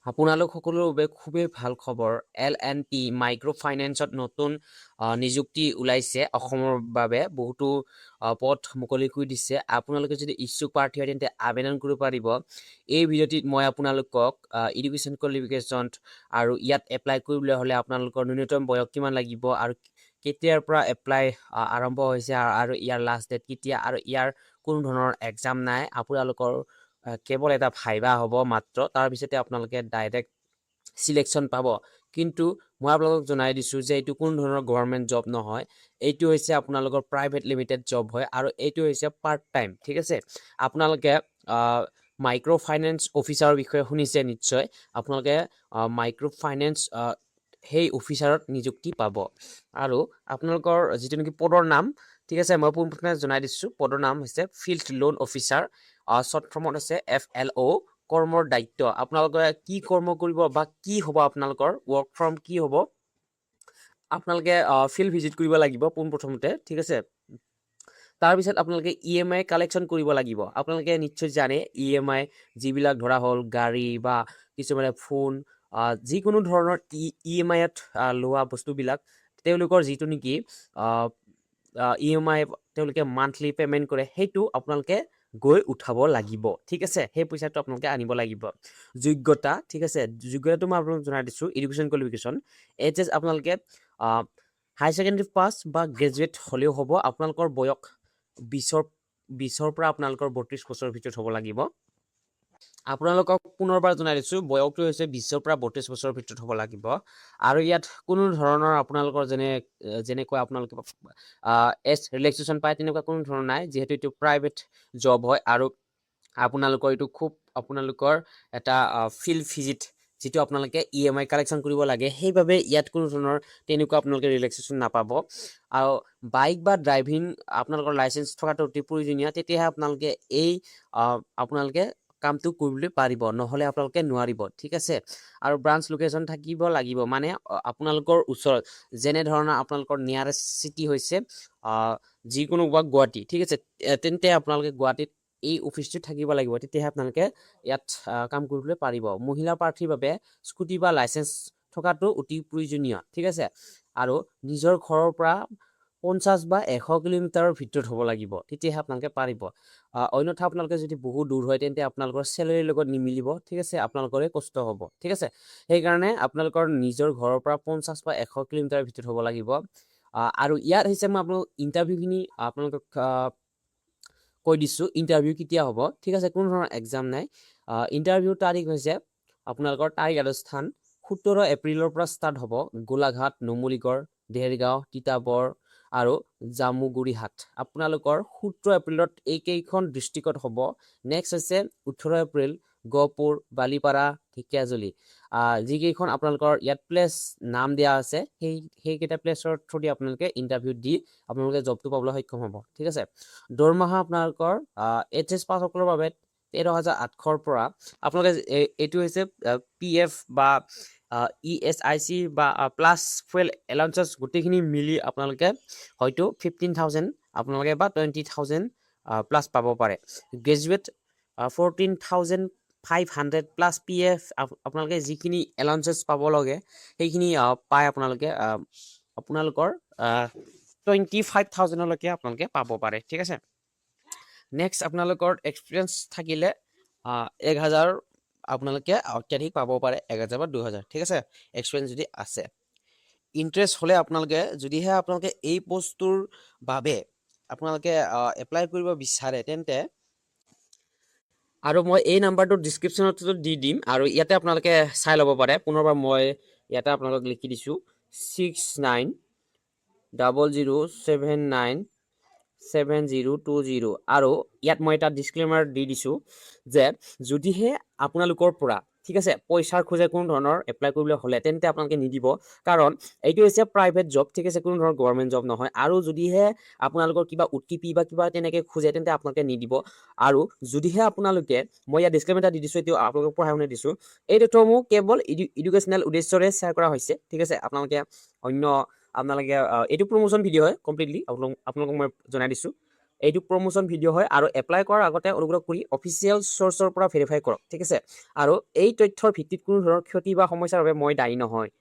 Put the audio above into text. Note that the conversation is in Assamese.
আপোনালোক সকলোৰ বাবে খুবেই ভাল খবৰ। L&T মাইক্ৰ' ফাইনেন্সত নতুন নিযুক্তি ওলাইছে। অসমৰ বাবে বহুতো পদ মুকলি কৰি দিছে। আপোনালোকে যদি ইচ্ছুক প্ৰাৰ্থী হয় তেন্তে আবেদন কৰিব পাৰিব। এই ভিডিঅ'টিত মই আপোনালোকক এডুকেশ্যন কোৱালিফিকেশ্যন আৰু ইয়াত এপ্লাই কৰিবলৈ হ'লে আপোনালোকৰ ন্যূনতম বয়স কিমান লাগিব আৰু কেতিয়াৰ পৰা এপ্লাই আৰম্ভ হৈছে আৰু ইয়াৰ লাষ্ট ডেট কেতিয়া আৰু ইয়াৰ কোনো ধৰণৰ এক্সাম নাই। আপোনালোকৰ কেৱল এটা ভাইবা হ'ব মাত্ৰ, তাৰপিছতে আপোনালোকে ডাইৰেক্ট সিলেকশ্যন পাব। কিন্তু মই আপোনালোকক জনাই দিছোঁ যে এইটো কোনো ধৰণৰ গভৰ্ণমেণ্ট জব নহয়, এইটো হৈছে আপোনালোকৰ প্ৰাইভেট লিমিটেড জব হয় আৰু এইটো হৈছে পাৰ্ট টাইম। ঠিক আছে, আপোনালোকে মাইক্ৰ' ফাইনেন্স অফিচাৰৰ বিষয়ে শুনিছে নিশ্চয়। আপোনালোকে মাইক্ৰ' ফাইনেন্স সেই অফিচাৰত নিযুক্তি পাব আৰু আপোনালোকৰ যিটো নেকি পদৰ নাম, ঠিক আছে, মই পোনপ্ৰথমে জনাই দিছোঁ পদৰ নাম হৈছে ফিল্ড লোন অফিচাৰ, শ্বৰ্ট ফৰ্মত আছে FLO। কৰ্মৰ দায়িত্ব, আপোনালোকে কি কৰ্ম কৰিব বা কি হ'ব, আপোনালোকৰ ৱৰ্ক ফ্ৰম কি হ'ব, আপোনালোকে ফিল্ড ভিজিট কৰিব লাগিব পোনপ্ৰথমতে। ঠিক আছে, তাৰপিছত আপোনালোকে EMI কালেকশ্যন কৰিব লাগিব। আপোনালোকে নিশ্চয় জানে EMI যিবিলাক ধৰা হ'ল গাড়ী বা কিছুমানে ফোন, যিকোনো ধৰণৰ EMIত লোৱা বস্তুবিলাক, তেওঁলোকৰ যিটো নেকি EMI তেওঁলোকে মান্থলি পে'মেণ্ট কৰে, সেইটো আপোনালোকে গৈ উঠাব লাগিব। ঠিক আছে, সেই পইচাটো আপোনালোকে আনিব লাগিব। যোগ্যতা, ঠিক আছে, যোগ্যতাটো মই আপোনালোকক জনাই দিছোঁ। এডুকেশ্যন কোৱালিফিকেশ্যন HS আপোনালোকে হাই ছেকেণ্ডেৰী পাছ বা গ্ৰেজুৱেট হ'লেও হ'ব। আপোনালোকৰ বয়স 20ৰ পৰা আপোনালোকৰ 32 বছৰৰ ভিতৰত হ'ব লাগিব। আপোনালোকক পুনৰবাৰ জনাই দিছোঁ, বয়সটো হৈছে 20ৰ পৰা 32 বছৰৰ ভিতৰত হ'ব লাগিব। আৰু ইয়াত কোনো ধৰণৰ আপোনালোকৰ যেনেকৈ আপোনালোকে এজ ৰিলেক্সেশ্যন পায় তেনেকুৱা কোনো ধৰণৰ নাই, যিহেতু এইটো প্ৰাইভেট জব হয় আৰু আপোনালোকৰ এইটো খুব আপোনালোকৰ এটা ফিল্ড ভিজিট যিটো আপোনালোকে EMI কালেকশ্যন কৰিব লাগে, সেইবাবে ইয়াত কোনো ধৰণৰ তেনেকুৱা আপোনালোকে ৰিলেক্সেশ্যন নাপাব। আৰু বাইক বা ড্ৰাইভিং আপোনালোকৰ লাইচেঞ্চ থকাটো অতি প্ৰয়োজনীয়, তেতিয়াহে আপোনালোকে এই আপোনালোকে কামটো কৰিবলৈ পাৰিব, নহ'লে আপোনালোকে নোৱাৰিব। ঠিক আছে, আৰু ব্ৰাঞ্চ লোকেশ্যন থাকিব লাগিব, মানে আপোনালোকৰ ওচৰত, যেনে ধৰণৰ আপোনালোকৰ নিয়াৰেষ্ট চিটি হৈছে যিকোনো বা গুৱাহাটী। ঠিক আছে, তেন্তে আপোনালোকে গুৱাহাটীত এই অফিচটো থাকিব লাগিব, তেতিয়াহে আপোনালোকে ইয়াত কাম কৰিবলৈ পাৰিব। মহিলা প্ৰাৰ্থীৰ বাবে স্কুটি বা লাইচেঞ্চ থকাটো অতি প্ৰয়োজনীয়। ঠিক আছে, আৰু নিজৰ ঘৰৰ পৰা 50 বা 100 কিলোমিটাৰৰ ভিতৰত হ'ব লাগিব, তেতিয়াহে আপোনালোকে পাৰিব। অন্যথা আপোনালোকে যদি বহুত দূৰ হয় তেন্তে আপোনালোকৰ চেলাৰীৰ লগত নিমিলিব। ঠিক আছে, আপোনালোকৰে কষ্ট হ'ব। ঠিক আছে, সেইকাৰণে আপোনালোকৰ নিজৰ ঘৰৰ পৰা 50 বা 100 কিলোমিটাৰৰ ভিতৰত হ'ব লাগিব। আৰু ইয়াত হৈছে মই আপোনালোক ইণ্টাৰভিউখিনি আপোনালোকক কৈ দিছোঁ, ইণ্টাৰভিউ কেতিয়া হ'ব। ঠিক আছে, কোনো ধৰণৰ এক্সাম নাই। ইণ্টাৰভিউ তাৰিখ হৈছে আপোনালোকৰ তাৰিখ আৰু স্থান 17 এপ্ৰিলৰ পৰা ষ্টাৰ্ট হ'ব। গোলাঘাট, নুমলীগড়, দেৰগাঁও, তিতাবৰ আৰু জামুগুৰিহাট। আপোনালোকৰ 17 এপ্ৰিলত এইকেইখন ডিষ্ট্ৰিক্টত হ'ব। নেক্সট হৈছে 18 এপ্ৰিল গহপুৰ, বালিপাৰা, ঢেকীয়াজুলি। যিকেইখন আপোনালোকৰ ইয়াত প্লেচ নাম দিয়া আছে, সেইকেইটা প্লেচৰ থ্ৰুদি আপোনালোকে ইণ্টাৰভিউ দি আপোনালোকে জবটো পাবলৈ সক্ষম হ'ব। ঠিক আছে, দৰমহা আপোনালোকৰ HS পাছসকলৰ বাবে 13,800ৰ পৰা আপোনালোকে এইটো হৈছে PF বা ESIC বা প্লাছ ফুৱেল এলাউঞ্চেছ গোটেইখিনি মিলি আপোনালোকে হয়তো 15,000 আপোনালোকে বা 20,000 প্লাছ পাব পাৰে। গ্ৰেজুৱেট 14,500 প্লাছ PF আপোনালোকে যিখিনি এলাউঞ্চেছ পাব লাগে সেইখিনি পাই আপোনালোকৰ 25,000লৈকে আপোনালোকে পাব পাৰে। ঠিক আছে, নেক্সট আপোনালোকৰ এক্সপিৰিয়েঞ্চ থাকিলে 1,000 আপোনালোকে অত্যাধিক পাব পাৰে, 1,000 বা 2,000। ঠিক আছে, এক্সপিৰিয়েঞ্চ যদি আছে। ইণ্টাৰেষ্ট হ'লে যদিহে আপোনালোকে এই পষ্টটোৰ বাবে আপোনালোকে এপ্লাই কৰিব বিচাৰে তেন্তে, আৰু মই এই নাম্বাৰটো ডিছক্ৰিপশ্যনতো দি দিম আৰু ইয়াতে আপোনালোকে চাই ল'ব পাৰে। পুনৰবাৰ মই ইয়াতে আপোনালোকক লিখি দিছোঁ 6900797020। আৰু ইয়াত মই এটা ডিছক্লেমাৰ দি দিছোঁ যে যদিহে আপোনালোকৰ পৰা, ঠিক আছে, পইচাৰ খোজে কোনো ধৰণৰ এপ্লাই কৰিবলৈ হ'লে তেন্তে আপোনালোকে নিদিব, কাৰণ এইটো হৈছে প্ৰাইভেট জব। ঠিক আছে, কোনো ধৰণৰ গভৰ্ণমেণ্ট জব নহয়। আৰু যদিহে আপোনালোকৰ কিবা OTP বা কিবা তেনেকৈ খোজে তেন্তে আপোনালোকে নিদিব। আৰু যদিহে আপোনালোকে, মই ইয়াত ডিছক্লেমাৰ এটা দি দিছোঁ, এইটো আপোনালোকক পঢ়াই শুনাই দিছোঁ, এই তথ্যসমূহ কেৱল এডুকেশ্যনেল উদ্দেশ্যৰে শ্বেয়াৰ কৰা হৈছে। ঠিক আছে, আপোনালোকে এইটো প্ৰমোশ্যন ভিডিঅ' হয় কমপ্লিটলি, আপোনালোকক মই জনাই দিছোঁ। এইটো প্ৰমোশ্যন ভিডিঅ' হয় আৰু এপ্লাই কৰাৰ আগতে অনুগ্ৰহ কৰি অফিচিয়েল চ'ৰ্চৰ পৰা ভেৰিফাই কৰক ঠিক আছে আৰু এই তথ্যৰ ভিত্তিত কোনো ধৰণৰ ক্ষতি বা সমস্যাৰ বাবে মই দায়ী নহয়